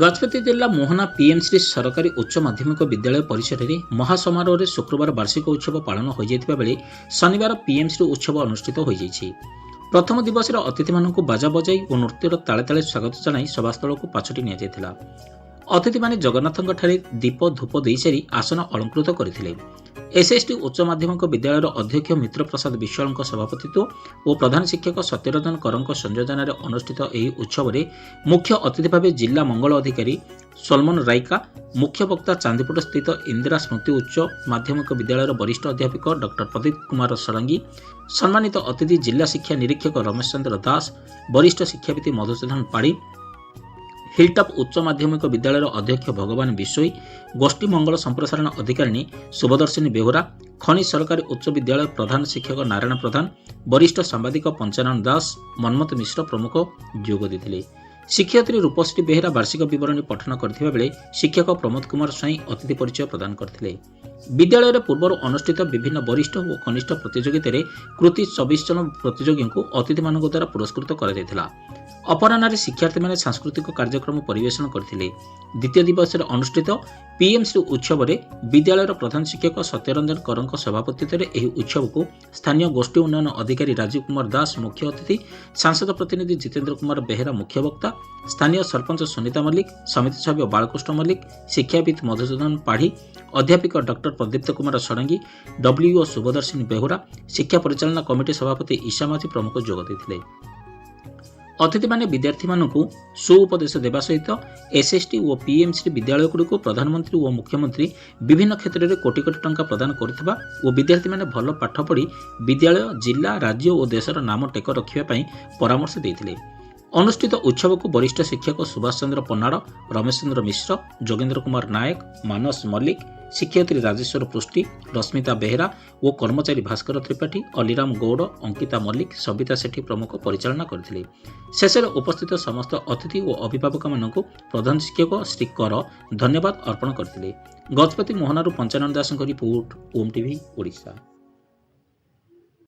ଗଜପତି ଜିଲ୍ଲା ମୋହନା ପିଏମ୍ସି ସରକାରୀ ଉଚ୍ଚ ମାଧ୍ୟମିକ ବିଦ୍ୟାଳୟ ପରିସରରେ ମହାସମାରୋହରେ ଶୁକ୍ରବାର ବାର୍ଷିକ ଉତ୍ସବ ପାଳନ ହୋଇଯାଇଥିବା ବେଳେ ଶନିବାର ପିଏମ୍ସି ଉତ୍ସବ ଅନୁଷ୍ଠିତ ହୋଇଯାଇଛି। ପ୍ରଥମ ଦିବସରେ ଅତିଥିମାନଙ୍କୁ ବାଜା ବଜାଇ ଓ ନୃତ୍ୟର ତାଳେ ତାଳେ ସ୍ୱାଗତ ଜଣାଇ ସଭାସ୍ଥଳକୁ ପାଛୋଟି ନିଆଯାଇଥିଲା। ଅତିଥିମାନେ ଜଗନ୍ନାଥଙ୍କଠାରେ ଦୀପ ଧୂପ ଦେଇସାରି ଆସନ ଅଳଙ୍କୃତ କରିଥିଲେ। ଏସ୍ଏସ୍ଟି ଉଚ୍ଚ ମାଧ୍ୟମିକ ବିଦ୍ୟାଳୟର ଅଧ୍ୟକ୍ଷ ମିତ୍ରପ୍ରସାଦ ବିଶ୍ୱାଳଙ୍କ ସଭାପତିତ୍ୱ ଓ ପ୍ରଧାନ ଶିକ୍ଷକ ସତ୍ୟରଞ୍ଜନ କରଙ୍କ ସଂଯୋଜନାରେ ଅନୁଷ୍ଠିତ ଏହି ଉତ୍ସବରେ ମୁଖ୍ୟ ଅତିଥି ଭାବେ ଜିଲ୍ଲା ମଙ୍ଗଳ ଅଧିକାରୀ ସଲମନ ରାଇକା, ମୁଖ୍ୟ ବକ୍ତା ଚାନ୍ଦିପୁଟସ୍ଥିତ ଇନ୍ଦିରା ସ୍ମୃତି ଉଚ୍ଚ ମାଧ୍ୟମିକ ବିଦ୍ୟାଳୟର ବରିଷ୍ଠ ଅଧ୍ୟାପକ ଡକ୍ଟର ପ୍ରଦୀପ କୁମାର ଷଡ଼ଙ୍ଗୀ, ସମ୍ମାନିତ ଅତିଥି ଜିଲ୍ଲା ଶିକ୍ଷା ନିରୀକ୍ଷକ ରମେଶ ଚନ୍ଦ୍ର ଦାସ, ବରିଷ୍ଠ ଶିକ୍ଷାବିତ ମଧୁସୂଦନ ପାଢ଼ୀ, ହିଲଟପ୍ ଉଚ୍ଚ ମାଧ୍ୟମିକ ବିଦ୍ୟାଳୟର ଅଧ୍ୟକ୍ଷ ଭଗବାନ ବିଶୋଇ, ଗୋଷ୍ଠୀ ମଙ୍ଗଳ ସମ୍ପ୍ରସାରଣ ଅଧିକାରିଣୀ ଶୁଭଦର୍ଶିନୀ ବେହୁରା, ଖଣି ସରକାରୀ ଉଚ୍ଚ ବିଦ୍ୟାଳୟ ପ୍ରଧାନ ଶିକ୍ଷକ ନାରାୟଣ ପ୍ରଧାନ, ବରିଷ୍ଠ ସାମ୍ବାଦିକ ପଞ୍ଚାନନ ଦାସ, ମନ୍ମଥ ମିଶ୍ର ପ୍ରମୁଖ ଯୋଗ ଦେଇଥିଲେ। ଶିକ୍ଷୟିତ୍ରୀ ରୂପଶ୍ରୀ ବେହେରା ବାର୍ଷିକ ବିବରଣୀ ପଠନ କରିଥିବା ବେଳେ ଶିକ୍ଷକ ପ୍ରମୋଦ କୁମାର ସ୍ୱାଇଁ ଅତିଥି ପରିଚୟ ପ୍ରଦାନ କରିଥିଲେ। ବିଦ୍ୟାଳୟରେ ପୂର୍ବରୁ ଅନୁଷ୍ଠିତ ବିଭିନ୍ନ ବରିଷ୍ଠ ଓ କନିଷ୍ଠ ପ୍ରତିଯୋଗିତାରେ କୃତି 24 ଜଣ ପ୍ରତିଯୋଗୀଙ୍କୁ ଅତିଥିମାନଙ୍କ ଦ୍ୱାରା ପୁରସ୍କୃତ କରାଯାଇଥିଲା। ଅପରାହ୍ନରେ ଶିକ୍ଷାର୍ଥୀମାନେ ସାଂସ୍କୃତିକ କାର୍ଯ୍ୟକ୍ରମ ପରିବେଷଣ କରିଥିଲେ। ଦ୍ୱିତୀୟ ଦିବସରେ ଅନୁଷ୍ଠିତ ପିଏମ୍ସି ଉତ୍ସବରେ ବିଦ୍ୟାଳୟର ପ୍ରଧାନ ଶିକ୍ଷକ ସତ୍ୟରଞ୍ଜନ କରଙ୍କ ସଭାପତିତ୍ୱରେ ଏହି ଉତ୍ସବକୁ ସ୍ଥାନୀୟ ଗୋଷ୍ଠୀ ଉନ୍ନୟନ ଅଧିକାରୀ ରାଜୀବ କୁମାର ଦାସ ମୁଖ୍ୟ ଅତିଥି, ସାଂସଦ ପ୍ରତିନିଧି ଜିତେନ୍ଦ୍ର କୁମାର ବେହେରା ମୁଖ୍ୟ ବକ୍ତା, ସ୍ଥାନୀୟ ସରପଞ୍ଚ ସୁନିତା ମଲ୍ଲିକ, ସମିତି ସଭ୍ୟ ବାଳକୃଷ୍ଣ ମଲ୍ଲିକ, ଶିକ୍ଷାବିତ ମଧୁସୂଦନ ପାଢ଼ୀ, ଅଧ୍ୟାପିକା ଡକ୍ଟର ପ୍ରଦୀପ୍ତ କୁମାର ଷଡ଼ଙ୍ଗୀ, ଡବ୍ଲ୍ୟୁଓ ଶୁଭଦର୍ଶିନୀ ବେହୁରା, ଶିକ୍ଷା ପରିଚାଳନା କମିଟି ସଭାପତି ଇଶା ମାଝୀ ପ୍ରମୁଖ ଯୋଗ ଦେଇଥିଲେ। ଅତିଥିମାନେ ବିଦ୍ୟାର୍ଥୀମାନଙ୍କୁ ସୁଉପଦେଶ ଦେବା ସହିତ ଏସ୍ଏସ୍ଟି ଓ ପିଏମ୍ସି ବିଦ୍ୟାଳୟଗୁଡ଼ିକୁ ପ୍ରଧାନମନ୍ତ୍ରୀ ଓ ମୁଖ୍ୟମନ୍ତ୍ରୀ ବିଭିନ୍ନ କ୍ଷେତ୍ରରେ କୋଟି କୋଟି ଟଙ୍କା ପ୍ରଦାନ କରୁଥିବା ଓ ବିଦ୍ୟାର୍ଥୀମାନେ ଭଲ ପାଠ ପଢ଼ି ବିଦ୍ୟାଳୟ, ଜିଲ୍ଲା, ରାଜ୍ୟ ଓ ଦେଶର ନାମ ଟେକ ରଖିବା ପାଇଁ ପରାମର୍ଶ ଦେଇଥିଲେ। ଅନୁଷ୍ଠିତ ଉତ୍ସବକୁ ବରିଷ୍ଠ ଶିକ୍ଷକ ସୁଭାଷ ଚନ୍ଦ୍ର ପନ୍ନାଡ଼, ରମେଶ ଚନ୍ଦ୍ର ମିଶ୍ର, ଯୋଗେନ୍ଦ୍ର କୁମାର ନାୟକ, ମାନସ ମଲ୍ଲିକ, ଶିକ୍ଷୟିତ୍ରୀ ରାଜେଶ୍ୱର ପୃଷ୍ଟି, ରଶ୍ମିତା ବେହେରା ଓ କର୍ମଚାରୀ ଭାସ୍କର ତ୍ରିପାଠୀ, ଅଲିରାମ ଗୌଡ଼, ଅଙ୍କିତା ମଲ୍ଲିକ, ସବିତା ସେଠୀ ପ୍ରମୁଖ ପରିଚାଳନା କରିଥିଲେ। ଶେଷରେ ଉପସ୍ଥିତ ସମସ୍ତ ଅତିଥି ଓ ଅଭିଭାବକମାନଙ୍କୁ ପ୍ରଧାନ ଶିକ୍ଷକ ଶ୍ରୀ କର ଧନ୍ୟବାଦ ଅର୍ପଣ କରିଥିଲେ। ଗଜପତି ମୋହନାରୁ ପଞ୍ଚାନନ ଦାସଙ୍କ ରିପୋର୍ଟ, ଓମ୍ ଟିଭି, ଓଡ଼ିଶା।